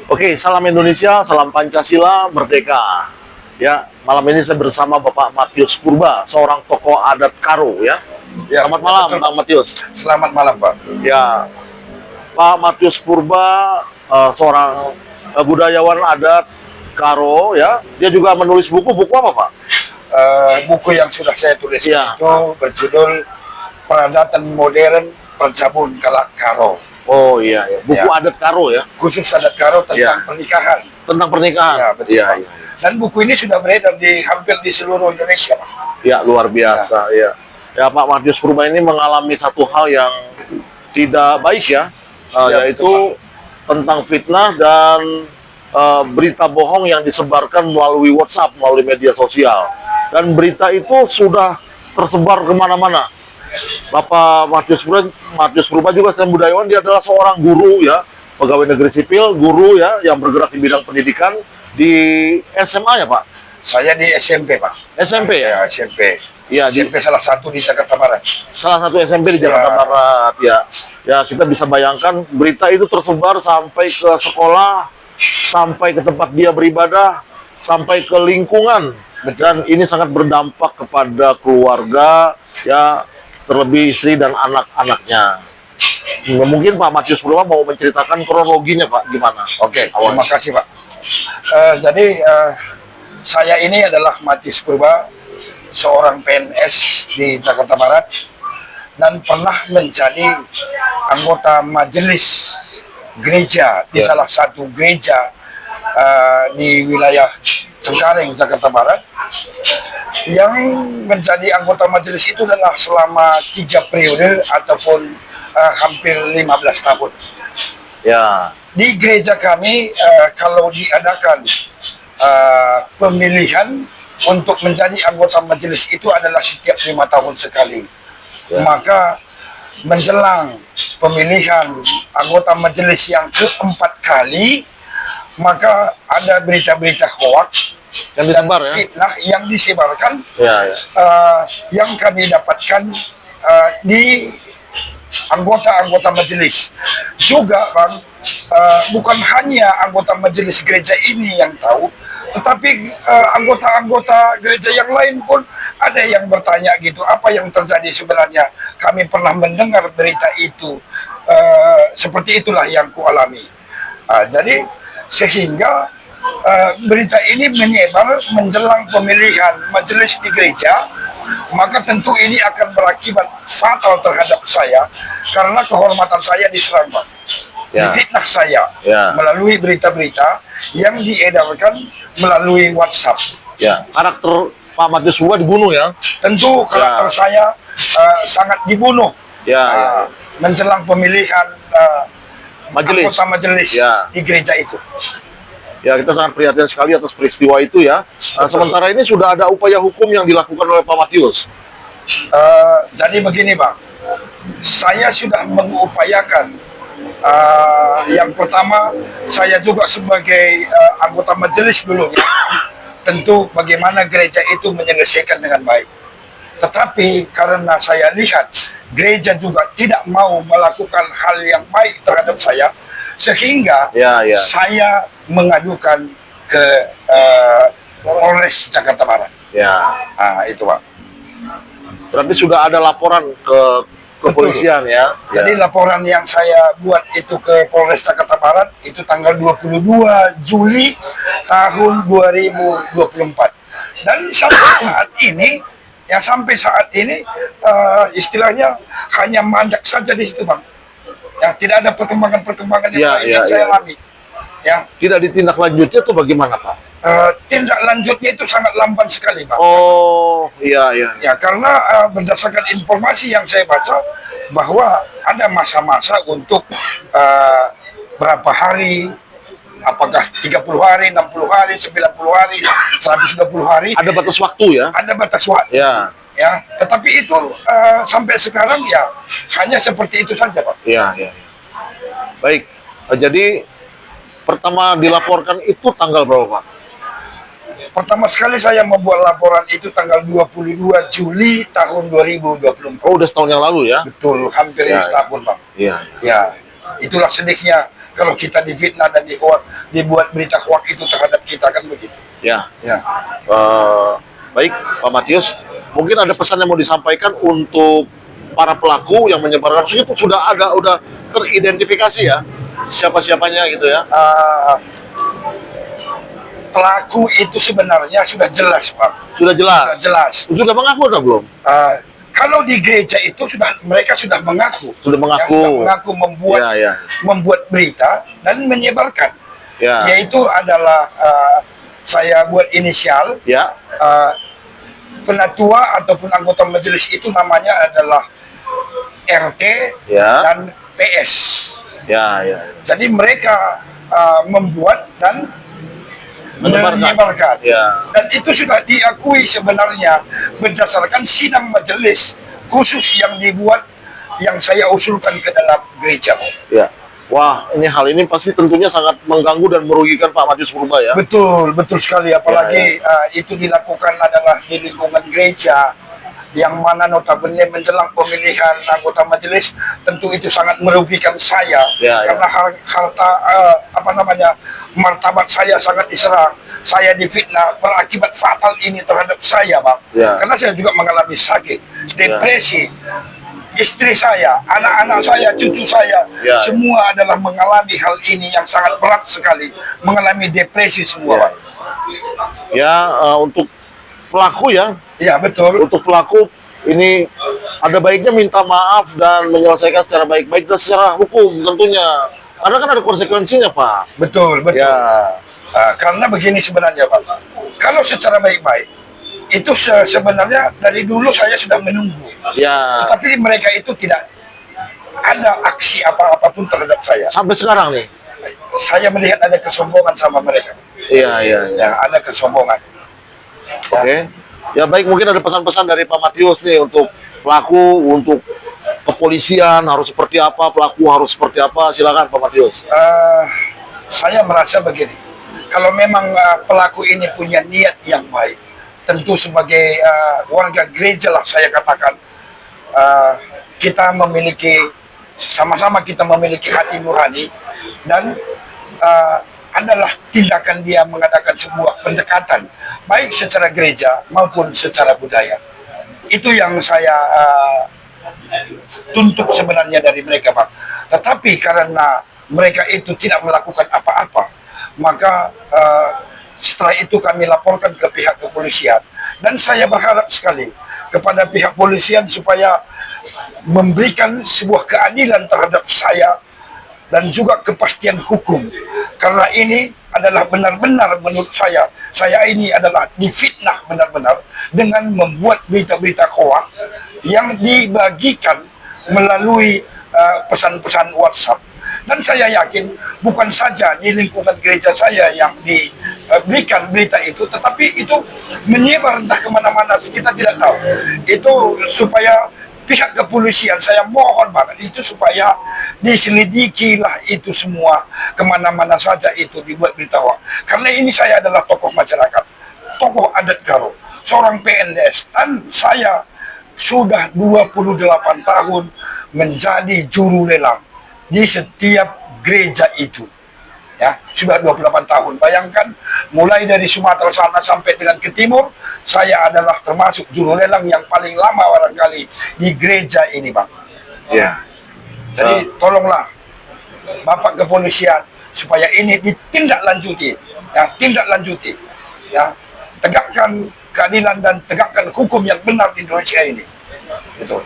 Oke, salam Indonesia, salam Pancasila, merdeka. Ya, malam ini saya bersama Bapak Matius Purba, seorang tokoh adat Karo ya. Ya, Selamat malam, Bang Matius. selamat malam, Pak. Ya, Pak Matius Purba, seorang budayawan adat Karo ya. Dia juga menulis buku apa, Pak? Buku yang sudah saya tulis Ya. itu berjudul Peradatan Modern Percabun Kalak Karo. Oh iya, ya. Buku Ya. adat Karo ya, Khusus adat Karo tentang Ya. pernikahan. tentang pernikahan. Ya, betul, Iya, Pak. iya. Dan buku ini sudah beredar di hampir di seluruh Indonesia, Pak. Ya, luar biasa ya. Ya, Pak Matius Purba ini mengalami satu hal yang tidak baik ya, Ya, yaitu betul, tentang fitnah dan berita bohong yang disebarkan melalui WhatsApp, melalui media sosial. Dan berita itu sudah tersebar kemana-mana. Bapak Matius Purba juga selain budayawan, dia adalah seorang guru ya, pegawai negeri sipil, guru ya, yang bergerak di bidang pendidikan di SMA ya Pak? Saya di SMP, Pak. SMP ya? Ya, SMP. Iya, di SMP salah satu di Jakarta Barat. salah satu SMP di Jakarta Ya. Barat ya. Ya, kita bisa bayangkan berita itu tersebar sampai ke sekolah, sampai ke tempat dia beribadah, sampai ke lingkungan. Dan ini sangat berdampak kepada keluarga ya, terlebih istri dan anak-anaknya. Mungkin Pak Matius Purba mau menceritakan kronologinya Pak, gimana? Oke, Awalnya. terima kasih, Pak. Jadi saya ini adalah Matius Purba, seorang PNS di Jakarta Barat dan pernah menjadi anggota majelis gereja di Ya. salah satu gereja di wilayah Cengkareng, Jakarta Barat. Yang menjadi anggota majelis itu adalah selama 3 periode ataupun hampir 15 tahun. Ya, Di gereja kami kalau diadakan pemilihan untuk menjadi anggota majelis itu adalah setiap 5 tahun sekali. Ya. Maka menjelang pemilihan anggota majelis yang keempat kali, maka ada berita-berita hoaks yang dan disebar ya. fitnah yang disebarkan, Ya, ya. yang kami dapatkan di anggota-anggota majelis. Juga, Bang, bukan hanya anggota majelis gereja ini yang tahu, tetapi anggota-anggota gereja yang lain pun ada yang bertanya gitu, apa yang terjadi sebenarnya. Kami pernah mendengar berita itu, seperti itulah yang kualami. Jadi sehingga berita ini menyebar menjelang pemilihan majelis di gereja, maka tentu ini akan berakibat fatal terhadap saya karena kehormatan saya diserang, Pak. Ya. Difitnah saya Ya. melalui berita-berita yang diedarkan melalui WhatsApp. Ya, karakter Pak Matius Purba dibunuh ya. Tentu karakter saya sangat dibunuh Ya, ya. menjelang pemilihan Majelis. anggota majelis Ya. di gereja itu. Ya, kita sangat prihatin sekali atas peristiwa itu ya. Sementara ini sudah ada upaya hukum yang dilakukan oleh Pak Matius. Jadi begini, Bang, saya sudah mengupayakan. Yang pertama, saya juga sebagai anggota majelis dulu, ya, tentu bagaimana gereja itu menyelesaikan dengan baik. Tetapi karena saya lihat gereja juga tidak mau melakukan hal yang baik terhadap saya, sehingga Ya, ya. saya mengadukan ke Polres Jakarta Barat. Ya, Itu, Pak. berarti sudah ada laporan ke kepolisian ya. Jadi Ya. laporan yang saya buat itu ke Polres Jakarta Barat itu tanggal 22 Juli tahun 2024. Dan sampai saat ini istilahnya hanya manjak saja di situ, Bang. Ya, tidak ada perkembangan-perkembangan yang Ya, lain ya, yang saya ya. alami. Ya, Tidak ditindaklanjuti atau bagaimana Pak? tindak lanjutnya itu sangat lamban sekali, Pak. Oh, iya, iya. Ya, karena berdasarkan informasi yang saya baca bahwa ada masa-masa untuk berapa hari, apakah 30 hari, 60 hari, 90 hari, 120 hari, Ada batas waktu ya? ada batas waktu. Ya, Ya, tetapi itu sampai sekarang ya hanya seperti itu saja, Pak. iya, iya. Baik, jadi pertama dilaporkan itu tanggal berapa Pak? Pertama sekali saya membuat laporan itu tanggal 22 Juli tahun 2024. Oh, udah setahun yang lalu ya? Betul, hampir Ya, setahun, Bang. Iya. Ya, itulah sedihnya kalau kita difitnah dan dibuat berita hoax itu terhadap kita, kan begitu. Ya. Ya. Baik, Pak Matius, mungkin ada pesan yang mau disampaikan untuk para pelaku yang menyebarkan hoax itu udah teridentifikasi ya siapa-siapanya gitu ya. Pelaku itu sebenarnya sudah jelas, Pak. Sudah jelas. Sudah jelas. Sudah mengaku atau belum? Kalau di gereja itu mereka sudah mengaku. Sudah mengaku. Ya, sudah mengaku membuat berita dan menyebarkan. Ya. Yaitu adalah saya buat inisial. Ya. Penatua ataupun anggota majelis itu namanya adalah RT dan PS. Ya. Jadi mereka membuat dan menyebarkan. Ya. Dan itu sudah diakui sebenarnya berdasarkan sidang majelis khusus yang dibuat, yang saya usulkan ke dalam gereja. Ya. Wah, hal ini pasti tentunya sangat mengganggu dan merugikan Pak Matius Purba ya. Betul sekali. Apalagi itu dilakukan adalah di lingkungan gereja, yang mana notabene menjelang pemilihan anggota majelis, tentu itu sangat merugikan saya. Karena harta martabat saya sangat diserang. Saya difitnah, berakibat fatal ini terhadap saya, Pak. Karena saya juga mengalami sakit, depresi. Istri saya, anak-anak saya, cucu saya, semua adalah mengalami hal ini yang sangat berat sekali, mengalami depresi semua, Pak. Untuk pelaku ya. Ya, betul. Untuk pelaku ini ada baiknya minta maaf dan menyelesaikan secara baik-baik dan secara hukum tentunya. Karena kan ada konsekuensinya, Pak. Betul. Karena begini sebenarnya, Pak. Kalau secara baik-baik, itu sebenarnya dari dulu saya sudah menunggu. Tetapi mereka itu tidak ada aksi apa-apapun terhadap saya. Sampai sekarang nih. Saya melihat ada kesombongan sama mereka. Ada kesombongan. Oke. Ya baik, mungkin ada pesan-pesan dari Pak Matius nih untuk pelaku, untuk kepolisian harus seperti apa, pelaku harus seperti apa. Silakan Pak Matius. Saya merasa begini. Kalau memang pelaku ini punya niat yang baik, tentu sebagai warga gereja lah saya katakan, kita memiliki, sama-sama kita memiliki hati nurani, dan adalah tindakan dia mengadakan sebuah pendekatan, baik secara gereja maupun secara budaya. Itu yang saya tuntut sebenarnya dari mereka, Pak. Tetapi karena mereka itu tidak melakukan apa-apa, maka setelah itu kami laporkan ke pihak kepolisian. Dan saya berharap sekali kepada pihak polisian supaya memberikan sebuah keadilan terhadap saya dan juga kepastian hukum. Karena ini adalah benar-benar menurut saya ini adalah difitnah benar-benar dengan membuat berita-berita hoax yang dibagikan melalui pesan-pesan WhatsApp. Dan saya yakin bukan saja di lingkungan gereja saya yang diberikan berita itu, tetapi itu menyebar entah kemana-mana, kita tidak tahu. Itu supaya pihak kepolisian, saya mohon banget itu supaya diselidikilah itu semua, kemana-mana saja itu dibuat berita hoax. Karena ini saya adalah tokoh masyarakat, tokoh adat Garo, seorang PNS, dan saya sudah 28 tahun menjadi juru lelang di setiap gereja itu. Ya, sudah 28 tahun. Bayangkan, mulai dari Sumatera sana sampai dengan ke timur, saya adalah termasuk juru lelang yang paling lama barangkali di gereja ini, Bang. Jadi tolonglah Bapak kepolisian supaya ini ditindaklanjuti, tegakkan keadilan dan tegakkan hukum yang benar di Indonesia ini. Itu.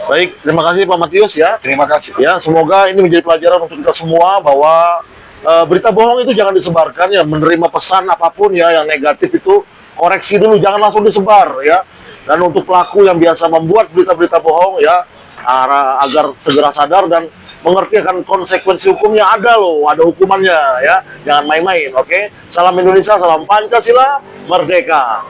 Baik, terima kasih Pak Matius ya. Terima kasih. Ya, semoga ini menjadi pelajaran untuk kita semua bahwa berita bohong itu jangan disebarkan ya. Menerima pesan apapun ya yang negatif itu koreksi dulu, jangan langsung disebar ya. Dan untuk pelaku yang biasa membuat berita-berita bohong ya, agar segera sadar dan mengerti akan konsekuensi hukumnya, ada loh, ada hukumannya ya. Jangan main-main, oke? Salam Indonesia, salam Pancasila, merdeka.